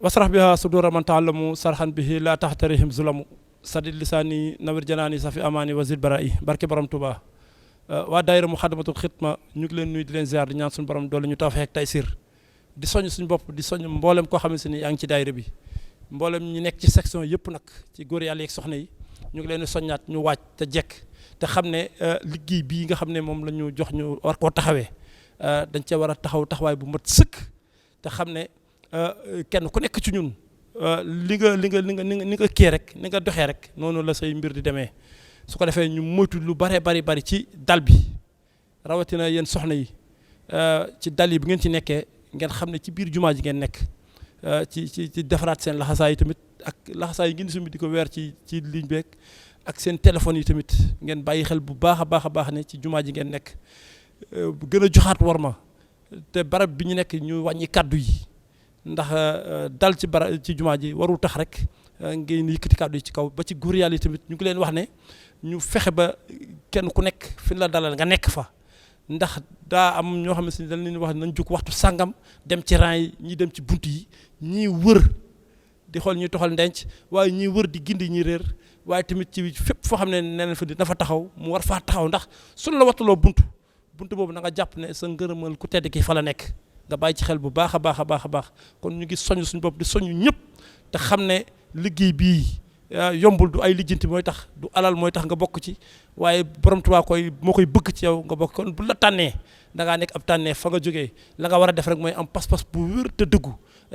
wasrax biha sudura man taallamu sarxan bihi la taxtarihim zulamu sadid lisaani nawir janaani safi amaani wa zid bara'i barke borom Touba. waa daayira Muxaddamatul Xidma ñu ngi leen nuyu di leen ziar di ñaan suñu borom doole ñu tawfeex ak taysir di soñ suñu bopp di soñ mboolem koo xam ne yaa ngi ci daayira bi mboolem ñu nekk ci section yëpp nag ci góor yàlla yeeg soxna yi ñu ngi leen di soññaat ñu waaj te jekk te xam ne liggéey bii nga xam ne moom la ñu jox ñu war koo taxawee dañ cee war a taxawaay bu mat sëkk te xam ne kenn ku nekk ci ñun li nga kii rek ni nga doxee rek noonu la say mbir di demee su ko defee ñu moytu lu bari ci dal bi rawatina yéen soxna yi ci dal yi bu ngeen ci nekkee ngeen xam ne ci biir jumaa ji ngeen nekk ci defaraat seen laxasaay yi tamit ak laxasaay yi ngeen sumbi di ko weer ci ligne beeg ak seen téléphone yi tamit ngeen bàyyi xel bu baax a baax ne ci jumaa ji ngeen nekk gën a joxaat war ma te barab bi ñu nekk ñu wàññi kaddu yi ndax dal ci jumaa ji warul tax rek ngeen yëkkati kaddu yi ci kaw ba ci góor yàlla yi tamit ñu ngi leen wax ne ñu fexe ba kenn ku nekk fi la dalal nga nekk fa ndax daa am ñoo xam ne dañ leen wax nañ jóg waxtu sàngam dem ci rang yi ñii dem ci bunt yi ñii wër di xool ñuy toxal ndenc waaye ñii wër di gindi ñi réer waaye tamit ci fépp foo xam ne neneen fa di na fa taxaw mu war faa taxaw ndax suñu la wattuloo bunt boobu na nga jàpp ne sa ngërëmal ku tedd ki fa la nekk nga bàyyi ci xel bu baax a baax kon ñu ngi soññ suñu bopp di soññ ñëpp te xam ne liggéey bii yombul du ay lijjanti mooy tax du alal mooy tax nga bokk ci waaye borom Tuubaa moo koy bëgg ci yow nga bokk kon bu la tànnee da ngaa nekk ab tànnee fa nga jógee la nga war a def rek mooy am pas-pas bu wér te dëggu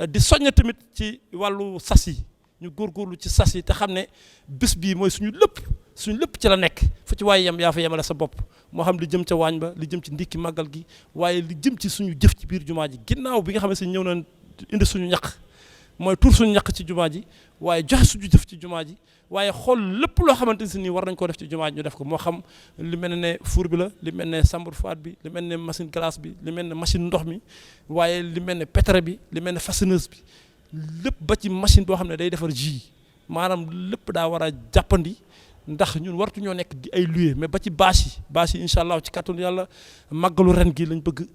di soññ tamit ci wàllu sas yi ñu góorgóorlu ci sas yi te xam ne bés bii mooy suñu lépp ci la nekk fu ci waaye yem yaa fa yemale sa bopp moo xam li jëm ca waañ ba li jëm ci ndikki màggal gi waaye li jëm ci suñu jëf ci biir jumaa ji ginnaaw bi nga xam ne ñëw na indi suñu ñaq mooy tuur suñu ñaq ci jumaa ji waaye joxe suñu jëf ci jumaa ji waaye xool lépp loo xamante ne si nii war nañ koo def ci jumaa ji ñu def ko moo xam li mel ne four bi la li mel ne chambre froide bi li mel ne machine glace bi li mel ne machine ndox mi waaye li mel ne pétrole bi li mel ne façonneuse bi lépp ba ci machine boo xam ne day defar jus maanaam lépp daa war a jàppandi ndax ñun wartu ñoo nekk di ay loué mais ba ci bâche yi incha allah ci kàttanu yàlla màggalu ren gi lañ bëgg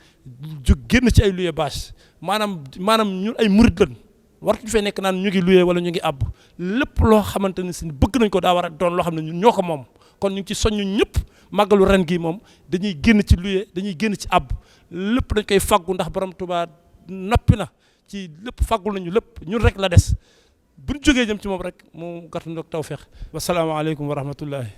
jóg génn ci ay loué bâche maanaam ñun ay murid lañ wartuñu fee nekk naan ñu ngi loué wala ñu ngi àbb lépp loo xamante ne si bëgg nañ ko daa war a doon loo xam ne ñun ñoo ko moom kon ñu ngi ci soññu ñëpp màggalu ren gi moom dañuy génn ci loué dañuy génn ci àbb lépp dañ koy faggu ndax borom Tuubaa noppi na ci lépp faggul nañu lépp ñun rek la des bu ñu jógee jëm ci moom rek mu gàttandoog tawfeex wasalaamaaleykum wa rahmatullahi